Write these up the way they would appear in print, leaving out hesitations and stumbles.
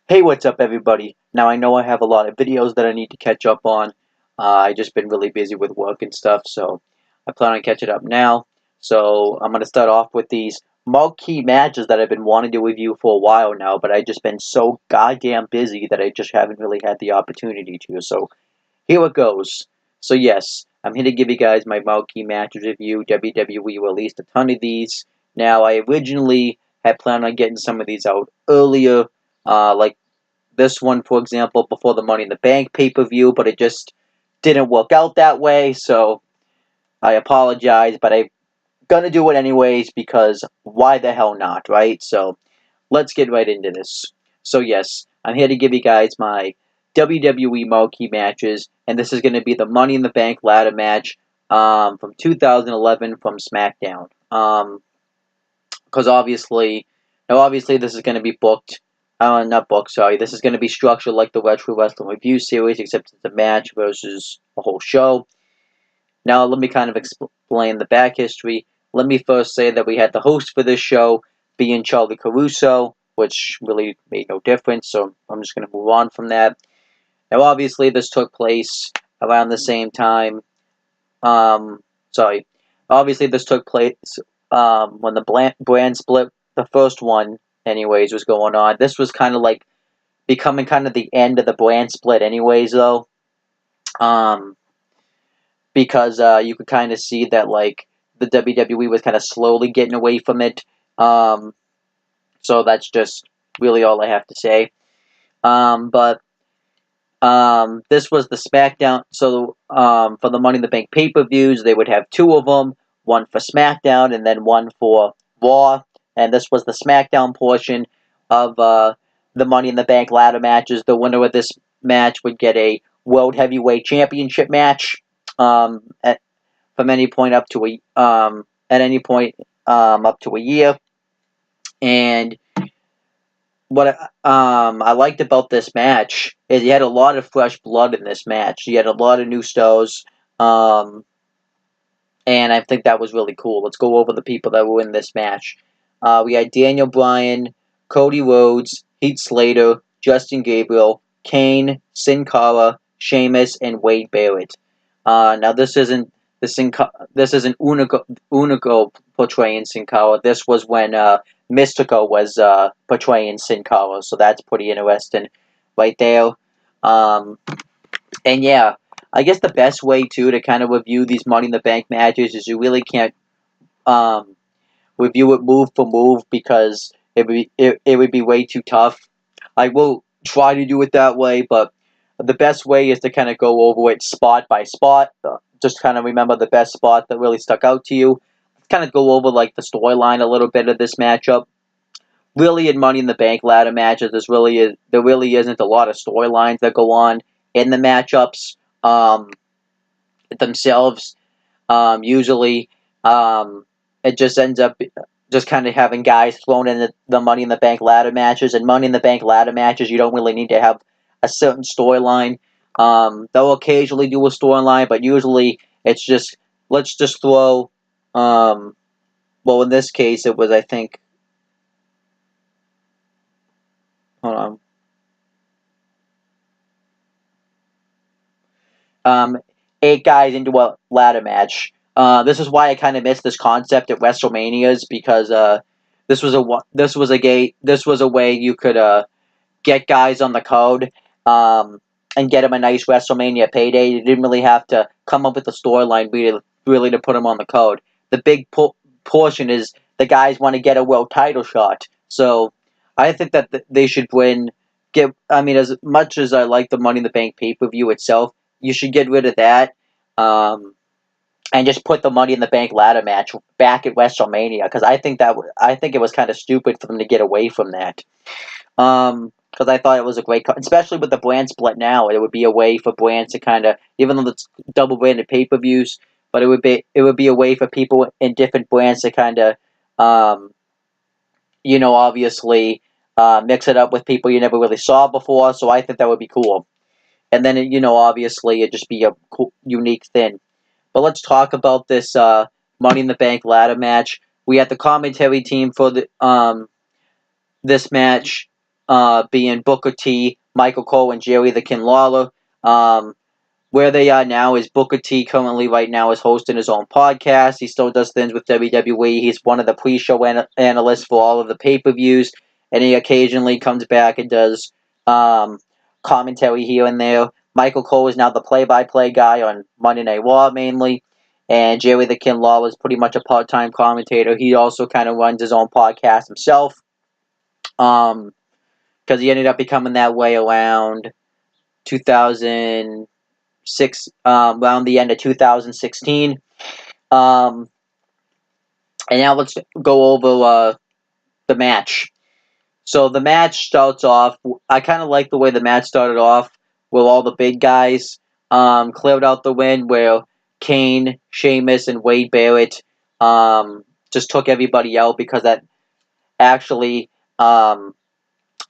Hey, what's up, everybody? Now, I know I have a lot of videos that I need to catch up on. I just been really busy with work and stuff, so I plan on catching up now. So, I'm going to start off with these marquee matches that I've been wanting to review for a while now, but I've just been so goddamn busy that I just haven't really had the opportunity to. So, here it goes. So, yes, I'm here to give you guys my marquee matches review. WWE released a ton of these. Now, I originally had planned on getting some of these out earlier, like this one, for example, before the Money in the Bank pay-per-view, but it just didn't work out that way, so I apologize, but I'm gonna do it anyways because why the hell not, right? So let's get right into this. So yes, I'm here to give you guys my WWE marquee matches, and this is going to be the Money in the Bank ladder match from 2011 from Smackdown. Because obviously this is going to be booked. Not booked, sorry. This is going to be structured like the Retro Wrestling Review series, except it's a match versus a whole show. Now, let me kind of explain the back history. Let me first say that we had the host for this show being Charlie Caruso, which really made no difference, so I'm just going to move on from that. Now, obviously, this took place around the same time. Sorry. Obviously, this took place when the brand split, the first one, anyways, was going on. This was kind of like becoming kind of the end of the brand split, anyways, though. Um, because you could kind of see that, like, the WWE was kind of slowly getting away from it. So that's just really all I have to say. But this was the SmackDown. So for the Money in the Bank pay-per-views, they would have two of them, one for SmackDown and then one for Raw. And this was the SmackDown portion of the Money in the Bank ladder matches. The winner of this match would get a World Heavyweight Championship match from any point up to at any point up to a year. And what I liked about this match is you had a lot of fresh blood in this match. You had a lot of new stars, and I think that was really cool. Let's go over the people that were in this match. We had Daniel Bryan, Cody Rhodes, Heath Slater, Justin Gabriel, Kane, Sin Cara, Sheamus, and Wade Barrett. Now this isn't Unico portraying Sin Cara. This was when Mystico was portraying Sin Cara, so that's pretty interesting right there. Um, and yeah, I guess the best way to kind of review these Money in the Bank matches is you really can't um, review it move for move because it would be way too tough. I will try to do it that way, but the best way is to kind of go over it spot by spot. Just kind of remember the best spot that really stuck out to you. Kind of go over like the storyline a little bit of this matchup. Really, in Money in the Bank ladder matches, there really isn't a lot of storylines that go on in the matchups themselves. Usually, it just ends up just kind of having guys thrown in the Money in the Bank ladder matches. And Money in the Bank ladder matches, you don't really need to have a certain storyline. They'll occasionally do a storyline, but usually it's just, let's just throw, well, in this case, it was, I think, hold on. 8 guys into a ladder match. This is why I kind of miss this concept at WrestleManias because this was a way you could get guys on the card and get them a nice WrestleMania payday. You didn't really have to come up with a storyline really to put them on the card. The big portion is the guys want to get a world title shot. So I think that they should I mean, as much as I like the Money in the Bank pay-per-view itself, you should get rid of that and just put the Money in the Bank ladder match back at WrestleMania because I think it was kind of stupid for them to get away from that. Because I thought it was a great, especially with the brand split now, it would be a way for brands to kind of, even though it's double branded pay-per-views, but it would be a way for people in different brands to kind of, obviously mix it up with people you never really saw before. So I think that would be cool. And then, obviously, it'd just be a cool, unique thing. But let's talk about this Money in the Bank ladder match. We had the commentary team for this match. being Booker T, Michael Cole, and Jerry the King Lawler. Where they are now is Booker T currently right now is hosting his own podcast. He still does things with WWE. He's one of the pre-show analysts for all of the pay-per-views, and he occasionally comes back and does commentary here and there. Michael Cole is now the play-by-play guy on Monday Night Raw mainly, and Jerry the King Lawler is pretty much a part-time commentator. He also kind of runs his own podcast himself, because he ended up becoming that way around 2006, around the end of 2016. And now let's go over the match. So the match starts off, I kind of like the way the match started off, where all the big guys cleared out the win, where Kane, Sheamus, and Wade Barrett just took everybody out, because that actually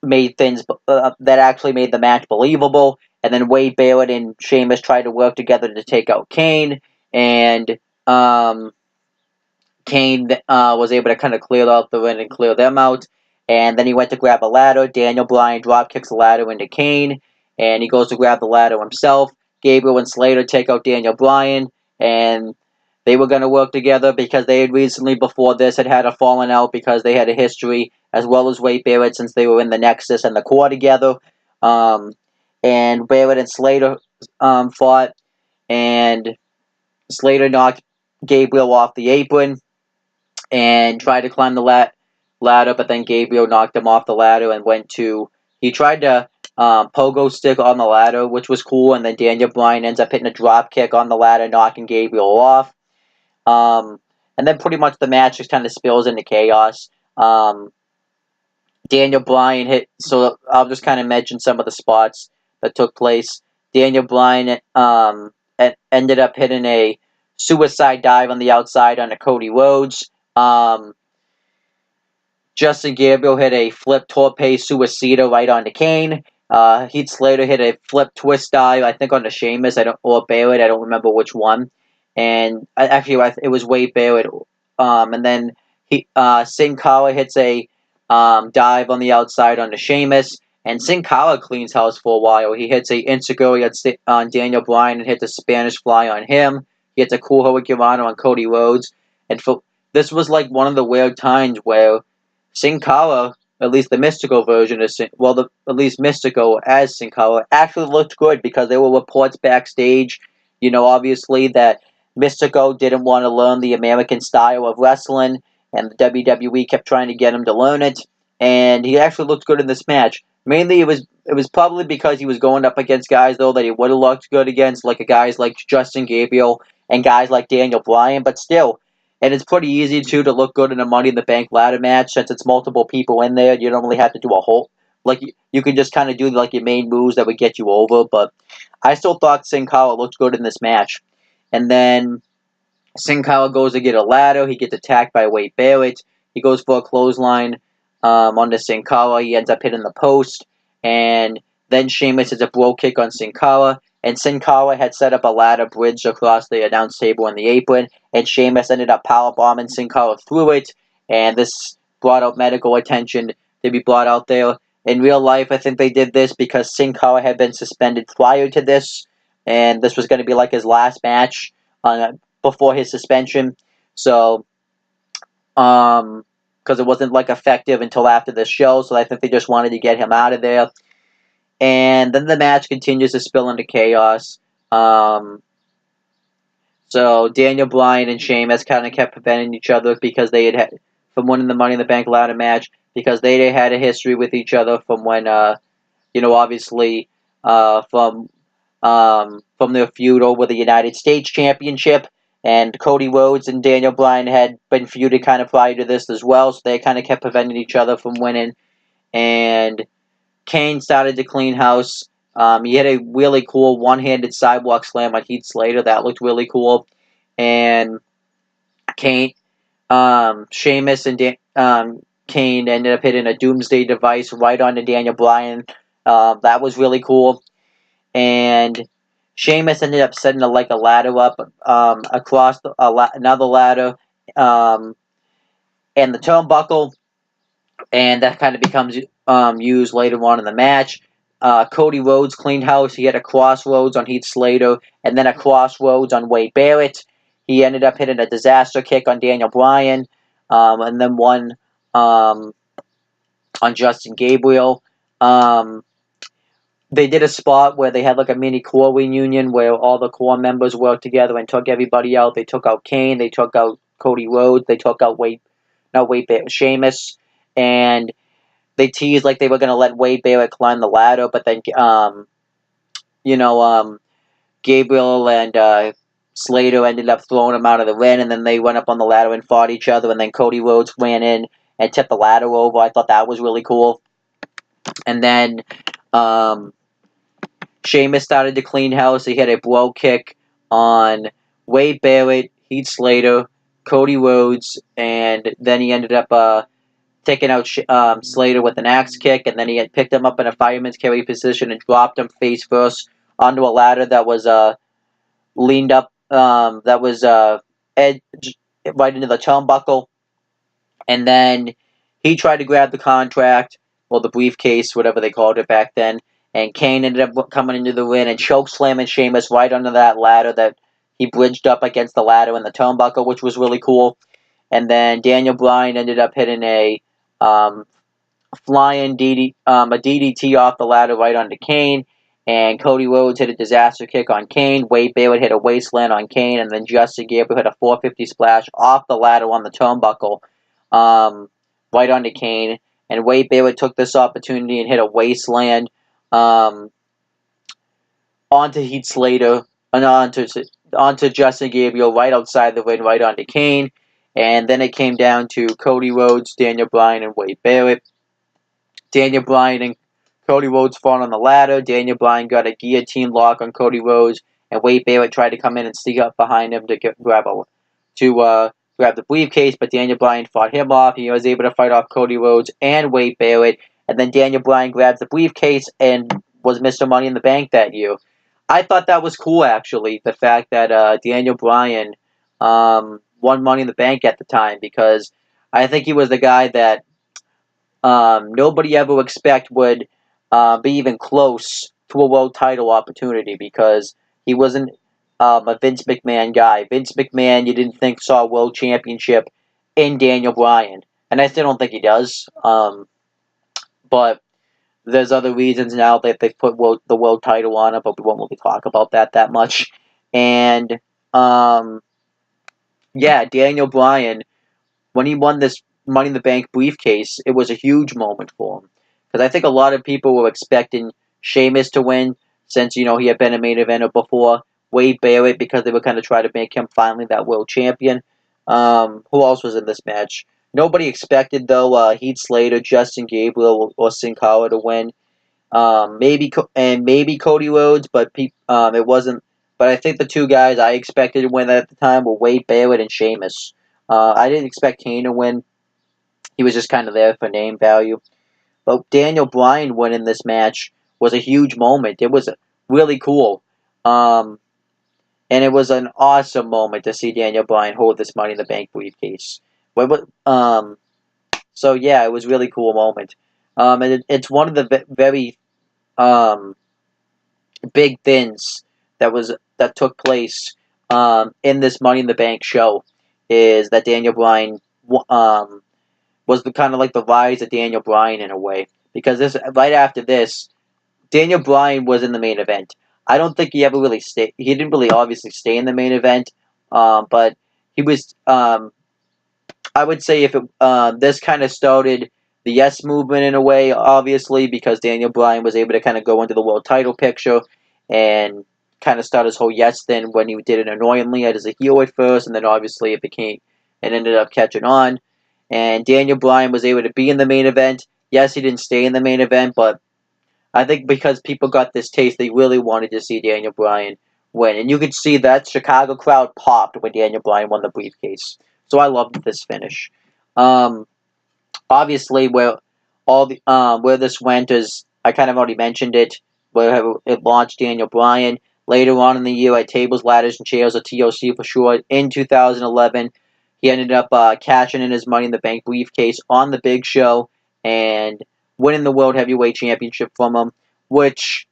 made the match believable. And then Wade Barrett and Sheamus tried to work together to take out Kane, and Kane was able to kind of clear out the ring and clear them out. And then he went to grab a ladder. Daniel Bryan drop kicks the ladder into Kane, and he goes to grab the ladder himself. Gabriel and Slater take out Daniel Bryan, and they were going to work together because they had recently before this had a falling out, because they had a history, as well as Wade Barrett, since they were in the Nexus and the Core together. And Barrett and Slater fought, and Slater knocked Gabriel off the apron and tried to climb the ladder, but then Gabriel knocked him off the ladder and he tried to pogo stick on the ladder, which was cool, and then Daniel Bryan ends up hitting a drop kick on the ladder, knocking Gabriel off. And then pretty much the match just kind of spills into chaos. Daniel Bryan so I'll just kind of mention some of the spots that took place. Daniel Bryan ended up hitting a suicide dive on the outside onto Cody Rhodes. Justin Gabriel hit a flip torpe suicida right onto Kane. Heath Slater hit a flip twist dive, I think, onto Sheamus, or Barrett, I don't remember which one. And it was Wade Barrett. And then Sin Cara hits a dive on the outside onto Sheamus, and Sin Cara cleans house for a while. He hits a Enzuigiri on Daniel Bryan and hits a Spanish Fly on him. He hits a cool Hurricanrana on Cody Rhodes. And this was like one of the weird times where Sin Cara, at least the Mystical version of at least Mystical as Sin Cara, actually looked good, because there were reports backstage, obviously, that Mystico didn't want to learn the American style of wrestling, and the WWE kept trying to get him to learn it, and he actually looked good in this match. Mainly, it was probably because he was going up against guys, though, that he would have looked good against, like guys like Justin Gabriel and guys like Daniel Bryan, but still. And it's pretty easy, too, to look good in a Money in the Bank ladder match, since it's multiple people in there. You don't really have to do a whole... you can just kind of do, your main moves that would get you over, but I still thought Sin Cara looked good in this match. And then Sin Cara goes to get a ladder. He gets attacked by Wade Barrett. He goes for a clothesline onto Sin Cara. He ends up hitting the post. And then Sheamus hits a bro kick on Sin Cara. And Sin Cara had set up a ladder bridge across the announce table and the apron. And Sheamus ended up powerbombing Sin Cara through it. And this brought out medical attention to be brought out there. In real life, I think they did this because Sin Cara had been suspended prior to this. And this was going to be like his last match before his suspension. So, because it wasn't effective until after the show, so I think they just wanted to get him out of there. And then the match continues to spill into chaos. So Daniel Bryan and Sheamus kind of kept preventing each other because they had from winning the Money in the Bank ladder match, because they had a history with each other from when, obviously, from their feud over the United States Championship. And Cody Rhodes and Daniel Bryan had been feuded kind of prior to this as well, so they kind of kept preventing each other from winning. And Kane started to clean house. He had a really cool one-handed sidewalk slam on Heath Slater. That looked really cool. And Sheamus and Kane ended up hitting a Doomsday device right onto Daniel Bryan. That was really cool. And Sheamus ended up setting a ladder up across another ladder and the turnbuckle, and that kind of becomes used later on in the match. Cody Rhodes cleaned house. He had a crossroads on Heath Slater and then a crossroads on Wade Barrett. He ended up hitting a disaster kick on Daniel Bryan, and then one on Justin Gabriel. They did a spot where they had like a mini core reunion where all the core members worked together and took everybody out. They took out Kane, they took out Cody Rhodes, they took out Sheamus, and they teased like they were going to let Wade Barrett climb the ladder, but then, Gabriel and Slater ended up throwing him out of the ring, and then they went up on the ladder and fought each other, and then Cody Rhodes ran in and tipped the ladder over. I thought that was really cool. And then, Sheamus started to clean house. He hit a blow kick on Wade Barrett, Heath Slater, Cody Rhodes, and then he ended up taking out Slater with an axe kick, and then he had picked him up in a fireman's carry position and dropped him face first onto a ladder that was leaned up, that was edge right into the turnbuckle, and then he tried to grab the contract, or the briefcase, whatever they called it back then, and Kane ended up coming into the ring and choke slamming Sheamus right under that ladder that he bridged up against the ladder in the turnbuckle, which was really cool. And then Daniel Bryan ended up hitting a flying DDT off the ladder right onto Kane, and Cody Rhodes hit a disaster kick on Kane. Wade Barrett hit a wasteland on Kane, and then Justin Gabriel hit a 450 splash off the ladder on the turnbuckle right onto Kane. And Wade Barrett took this opportunity and hit a wasteland onto Heath Slater and onto Justin Gabriel right outside the ring, right onto Kane. And then it came down to Cody Rhodes, Daniel Bryan, and Wade Barrett. Daniel Bryan and Cody Rhodes fought on the ladder. Daniel Bryan got a guillotine lock on Cody Rhodes, and Wade Barrett tried to come in and sneak up behind him to grab the briefcase, but Daniel Bryan fought him off. He was able to fight off Cody Rhodes and Wade Barrett, and then Daniel Bryan grabbed the briefcase and was Mr. Money in the Bank that year. I thought that was cool, actually, the fact that Daniel Bryan won Money in the Bank at the time, because I think he was the guy that nobody ever expect would be even close to a world title opportunity, because he wasn't a Vince McMahon guy. Vince McMahon, you didn't think saw a world championship in Daniel Bryan, and I still don't think he does. But there's other reasons now that they've put the world title on it, but we won't really talk about that much. And Daniel Bryan, when he won this Money in the Bank briefcase, it was a huge moment for him, because I think a lot of people were expecting Sheamus to win, since he had been a main eventer before. Wade Barrett, because they were kind of trying to make him finally that world champion. Who else was in this match? Nobody expected, though, Heath Slater, Justin Gabriel, or Sin Cara to win. Maybe Cody Rhodes, but it wasn't. But I think the two guys I expected to win at the time were Wade Barrett and Sheamus. I didn't expect Kane to win. He was just kind of there for name value. But Daniel Bryan winning this match was a huge moment. It was really cool. And it was an awesome moment to see Daniel Bryan hold this Money in the Bank briefcase. It was a really cool moment. And it's one of the very big things that took place in this Money in the Bank show, is that Daniel Bryan was the kind of like the rise of Daniel Bryan in a way, because right after this, Daniel Bryan was in the main event. I don't think he ever really stayed. He didn't really obviously stay in the main event, but he was. I would say if this kind of started the Yes movement in a way, obviously, because Daniel Bryan was able to kind of go into the world title picture and kind of start his whole Yes thing when he did it annoyingly as a heel at first, and then obviously it ended up catching on. And Daniel Bryan was able to be in the main event. Yes, he didn't stay in the main event, but I think because people got this taste, they really wanted to see Daniel Bryan win. And you could see that Chicago crowd popped when Daniel Bryan won the briefcase. So I loved this finish. Obviously, where this went is, I kind of already mentioned it, where it launched Daniel Bryan. Later on in the year, at Tables, Ladders, and Chairs, or TLC for short, in 2011, he ended up cashing in his Money in the Bank briefcase on the Big Show, and winning the World Heavyweight Championship from him, which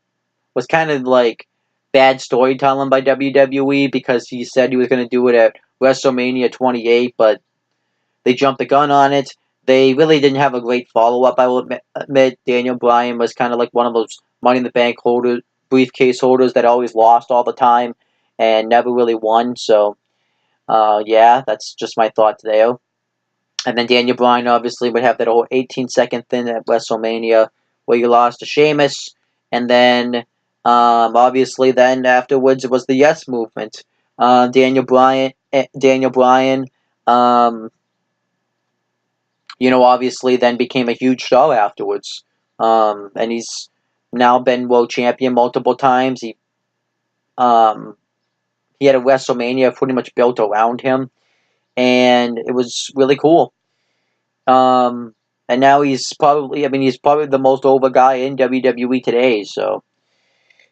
was kind of like bad storytelling by WWE because he said he was going to do it at WrestleMania 28, but they jumped the gun on it. They really didn't have a great follow-up, I will admit. Daniel Bryan was kind of like one of those Money in the Bank holders, briefcase holders that always lost all the time and never really won. So, yeah, that's just my thoughts there. And then Daniel Bryan obviously would have that whole 18-second thing at WrestleMania where he lost to Sheamus. And then, obviously, then afterwards it was the Yes Movement. Daniel Bryan, obviously then became a huge star afterwards. And he's now been world champion multiple times. Um, he had a WrestleMania pretty much built around him, and it was really cool. And now he's probably the most over guy in WWE today. So,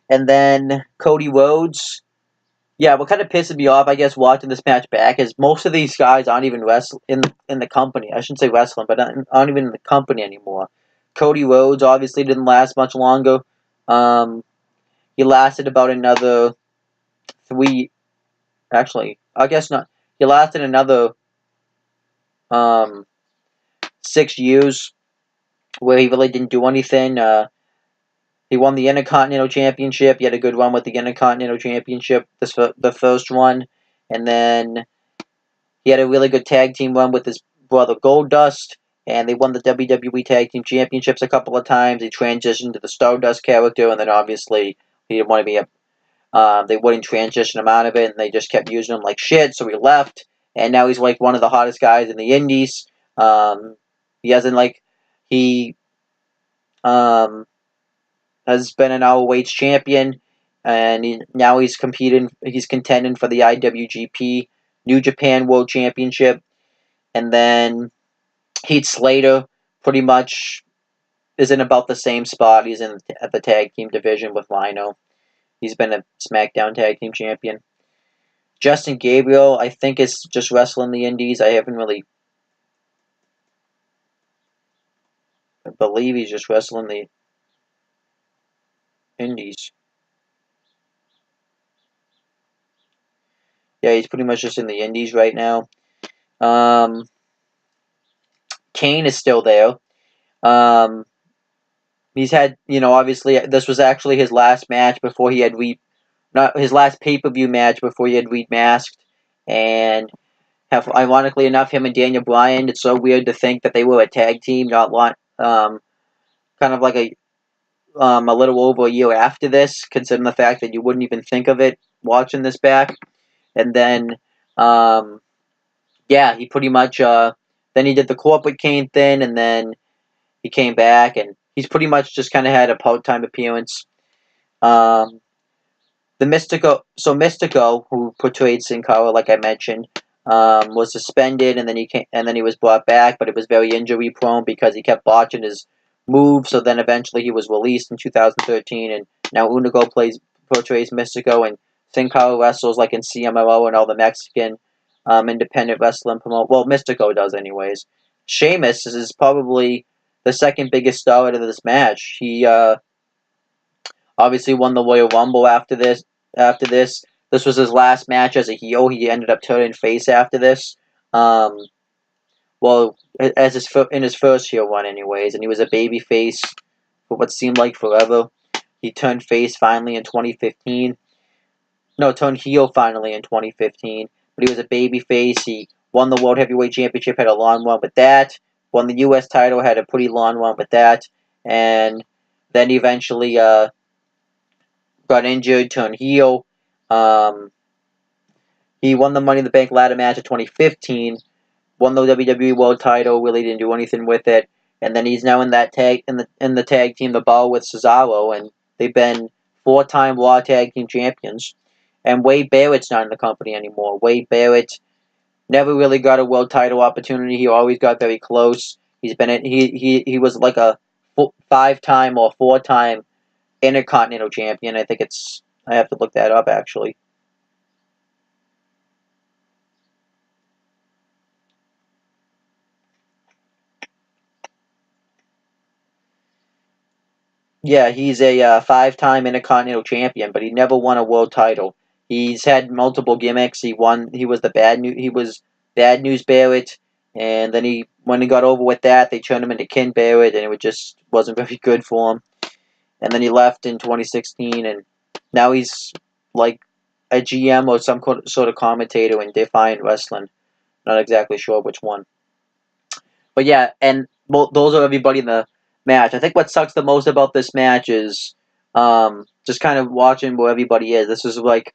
and then Cody Rhodes. Yeah, what kind of pisses me off, I guess, watching this match back is most of these guys aren't even in the company. I shouldn't say wrestling, but aren't even in the company anymore. Cody Rhodes obviously didn't last much longer. He lasted about another 3. Actually, I guess not. He lasted another um, 6 years where he really didn't do anything. He won the Intercontinental Championship. He had a good run with the Intercontinental Championship, the first one. And then he had a really good tag team run with his brother Goldust. And they won the WWE Tag Team Championships a couple of times. He transitioned to the Stardust character. And then obviously he didn't want to be they wouldn't transition him out of it. And they just kept using him like shit. So he left. And now he's like one of the hottest guys in the indies. He hasn't like... He... has been an ROH champion, and now he's contending for the IWGP New Japan World Championship. And then Heath Slater pretty much is in about the same spot. He's at the tag team division with Rhino. He's been a SmackDown tag team champion. Justin Gabriel, I think, is just wrestling the indies. I believe he's just wrestling the indies. Yeah, he's pretty much just in the indies right now. Kane is still there. He's had, obviously, this was actually his last match before he had not his last pay-per-view match before he had remasked. And ironically enough, him and Daniel Bryan, it's so weird to think that they were a tag team, kind of like a little over a year after this, considering the fact that you wouldn't even think of it watching this back. And then, yeah, he pretty much, then he did the corporate Kane thing, and then he came back, and he's pretty much just kind of had a part-time appearance. The Mystico, who portrayed Sin Cara, like I mentioned, was suspended, and then he was brought back, but it was very injury-prone because he kept botching his move. So then eventually he was released in 2013, and now Unigo portrays Mystico, and Sin Cara wrestles like in CMLL and all the Mexican independent wrestling promote. Well, Mystico does, anyways. Sheamus is probably the second biggest star out of this match. He obviously won the Royal Rumble after this. This was his last match as a heel. He ended up turning face after this. Well, in his first heel run, anyways, and he was a baby face for what seemed like forever. He turned face finally in 2015. No, turned heel finally in 2015. But he was a baby face. He won the World Heavyweight Championship, had a long run with that. Won the U.S. title, had a pretty long run with that. And then eventually got injured, turned heel. He won the Money in the Bank ladder match in 2015. Won the WWE World title, really didn't do anything with it. And then he's now in the tag team, The Bar, with Cesaro, and they've been 4-time Raw Tag Team Champions. And Wade Barrett's not in the company anymore. Wade Barrett never really got a world title opportunity. He always got very close. He was like a 5-time or 4-time Intercontinental Champion. I have to look that up, actually. Yeah, he's a 5-time Intercontinental Champion, but he never won a world title. He's had multiple gimmicks. He won. He was Bad News Barrett, and then when he got over with that, they turned him into Ken Barrett, and it just wasn't very good for him. And then he left in 2016, and now he's like a GM or some sort of commentator in Defiant Wrestling. Not exactly sure which one. But yeah, and those are everybody in the match. I think what sucks the most about this match is just kind of watching where everybody is. This is like,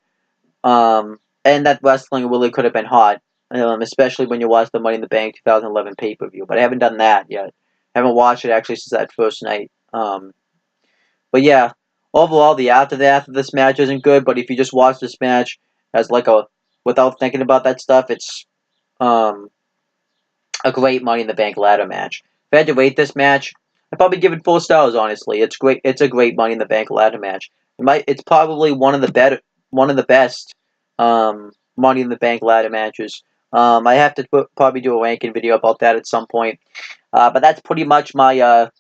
and that wrestling really could have been hot, especially when you watch the Money in the Bank 2011 pay-per-view. But I haven't done that yet. I haven't watched it actually since that first night. But yeah, overall, the aftermath of this match isn't good. But if you just watch this match as like without thinking about that stuff, it's um, a great Money in the Bank ladder match. If I had to rate this match, I'd probably give it 4 stars. Honestly, it's great. It's a great Money in the Bank ladder match. It's probably one of the best Money in the Bank ladder matches. I have to probably do a ranking video about that at some point. But that's pretty much my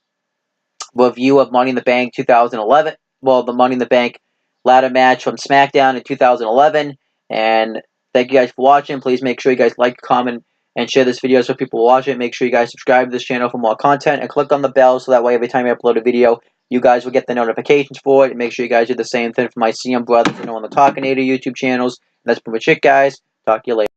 review of Money in the Bank 2011. Well, the Money in the Bank ladder match from Smackdown in 2011. And thank you guys for watching. Please make sure you guys like, comment, and share this video so people watch it. Make sure you guys subscribe to this channel for more content and click on the bell so that way every time I upload a video, you guys will get the notifications for it. And make sure you guys do the same thing for my CM Brothers and On the Talkinator YouTube channels. And that's pretty much it, guys. Talk to you later.